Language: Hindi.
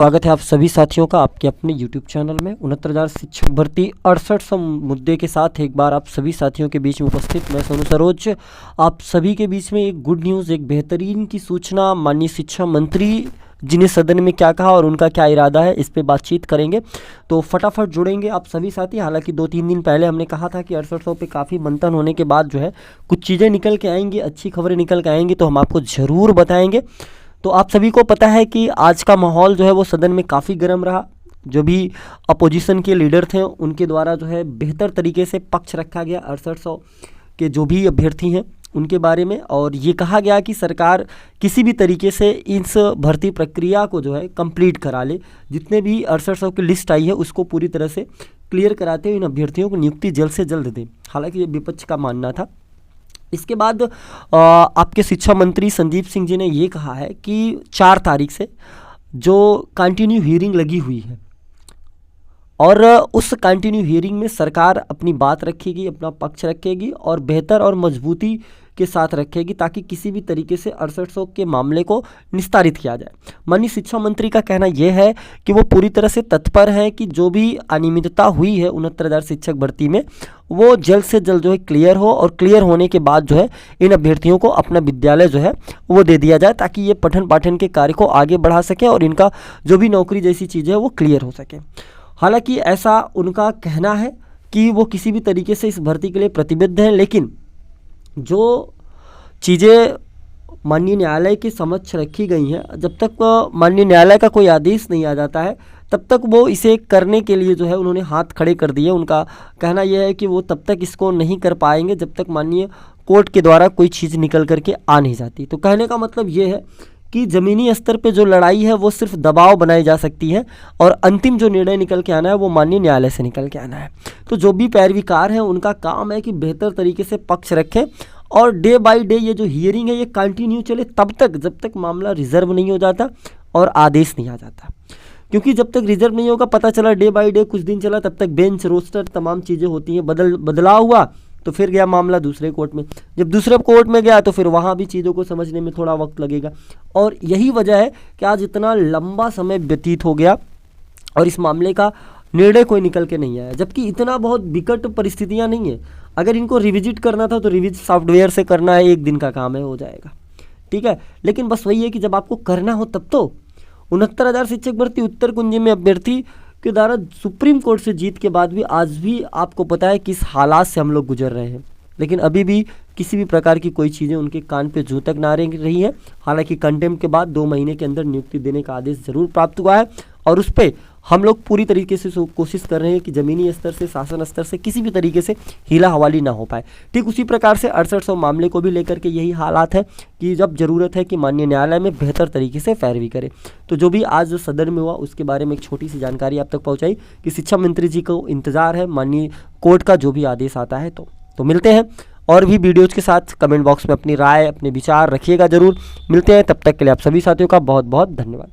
स्वागत है आप सभी साथियों का आपके अपने YouTube चैनल में 69,000 शिक्षक भर्ती 6800 मुद्दे के साथ एक बार आप सभी साथियों के बीच में उपस्थित मैं सोनू सरोज। आप सभी के बीच में एक गुड न्यूज़, एक बेहतरीन की सूचना। माननीय शिक्षा मंत्री जी ने सदन में क्या कहा और उनका क्या इरादा है, इस पे बातचीत करेंगे। तो फटाफट जुड़ेंगे आप सभी साथी। हालांकि 2-3 दिन पहले हमने कहा था कि 6800 पे काफ़ी मंथन होने के बाद जो है कुछ चीज़ें निकल के आएंगी, अच्छी खबरें निकल के आएंगी, तो हम आपको ज़रूर बताएंगे। तो आप सभी को पता है कि आज का माहौल जो है वो सदन में काफ़ी गर्म रहा। जो भी अपोजिशन के लीडर थे उनके द्वारा जो है बेहतर तरीके से पक्ष रखा गया 6800 के जो भी अभ्यर्थी हैं उनके बारे में, और ये कहा गया कि सरकार किसी भी तरीके से इस भर्ती प्रक्रिया को जो है कंप्लीट करा ले। जितने भी 6800 की लिस्ट आई है उसको पूरी तरह से क्लियर कराते हुए इन अभ्यर्थियों को नियुक्ति जल्द से जल्द दें। हालांकि ये विपक्ष का मानना था। इसके बाद आपके शिक्षा मंत्री संदीप सिंह जी ने ये कहा है कि 4 तारीख से जो कंटिन्यू हियरिंग लगी हुई है और उस कंटिन्यू हियरिंग में सरकार अपनी बात रखेगी, अपना पक्ष रखेगी और बेहतर और मजबूती के साथ रखेगी ताकि किसी भी तरीके से 6800 के मामले को निस्तारित किया जाए। माननीय शिक्षा मंत्री का कहना यह है कि वो पूरी तरह से तत्पर है कि जो भी अनियमितता हुई है 69,000 शिक्षक भर्ती में वो जल्द से जल्द जो है क्लियर हो, और क्लियर होने के बाद जो है इन अभ्यर्थियों को अपना विद्यालय जो है वो दे दिया जाए ताकि ये पठन पाठन के कार्य को आगे बढ़ा सकें और इनका जो भी नौकरी जैसी चीज़ें है वो क्लियर हो सके। हालांकि ऐसा उनका कहना है कि वो किसी भी तरीके से इस भर्ती के लिए प्रतिबद्ध हैं, लेकिन जो चीज़ें माननीय न्यायालय के समक्ष रखी गई हैं, जब तक माननीय न्यायालय का कोई आदेश नहीं आ जाता है तब तक वो इसे करने के लिए जो है उन्होंने हाथ खड़े कर दिए। उनका कहना यह है कि वो तब तक इसको नहीं कर पाएंगे जब तक माननीय कोर्ट के द्वारा कोई चीज़ निकल करके आ नहीं जाती। तो कहने का मतलब ये है कि ज़मीनी स्तर पे जो लड़ाई है वो सिर्फ दबाव बनाई जा सकती है और अंतिम जो निर्णय निकल के आना है वो माननीय न्यायालय से निकल के आना है। तो जो भी पैरवीकार हैं उनका काम है कि बेहतर तरीके से पक्ष रखें और डे बाय डे ये जो हियरिंग है ये कंटिन्यू चले तब तक जब तक मामला रिजर्व नहीं हो जाता और आदेश नहीं आ जाता। क्योंकि जब तक रिजर्व नहीं होगा, पता चला डे बाय डे कुछ दिन चला, तब तक बेंच रोस्टर तमाम चीज़ें होती हैं, बदलाव हुआ तो फिर गया मामला दूसरे कोर्ट में, जब दूसरे कोर्ट में गया तो फिर वहाँ भी चीज़ों को समझने में थोड़ा वक्त लगेगा। और यही वजह है कि आज इतना लंबा समय व्यतीत हो गया और इस मामले का निर्णय कोई निकल के नहीं आया, जबकि इतना बहुत विकट परिस्थितियाँ नहीं है। अगर इनको रिविजिट करना था तो रिविज सॉफ्टवेयर से करना है, 1 दिन का काम है, हो जाएगा, ठीक है। लेकिन बस वही है कि जब आपको करना हो तब तो 69,000 शिक्षक भर्ती उत्तर कुंजी में अभ्यर्थी के द्वारा सुप्रीम कोर्ट से जीत के बाद भी आज भी आपको पता है किस हालात से हम लोग गुजर रहे हैं, लेकिन अभी भी किसी भी प्रकार की कोई चीज़ें उनके कान पे जू तक ना रही है। हालांकि कंटेम्प्ट के बाद 2 महीने के अंदर नियुक्ति देने का आदेश जरूर प्राप्त हुआ है और उस पर हम लोग पूरी तरीके से कोशिश कर रहे हैं कि ज़मीनी स्तर से, शासन स्तर से किसी भी तरीके से हीला हवाली ना हो पाए। ठीक उसी प्रकार से 6800 मामले को भी लेकर के यही हालात है कि जब ज़रूरत है कि माननीय न्यायालय में बेहतर तरीके से पैरवी करे। तो जो भी आज सदन में हुआ उसके बारे में एक छोटी सी जानकारी आप तक पहुँचाई कि शिक्षा मंत्री जी को इंतज़ार है माननीय कोर्ट का जो भी आदेश आता है। तो मिलते हैं और भी वीडियोज़ के साथ। कमेंट बॉक्स में अपनी राय, अपने विचार रखिएगा ज़रूर। मिलते हैं, तब तक के लिए आप सभी साथियों का बहुत बहुत धन्यवाद।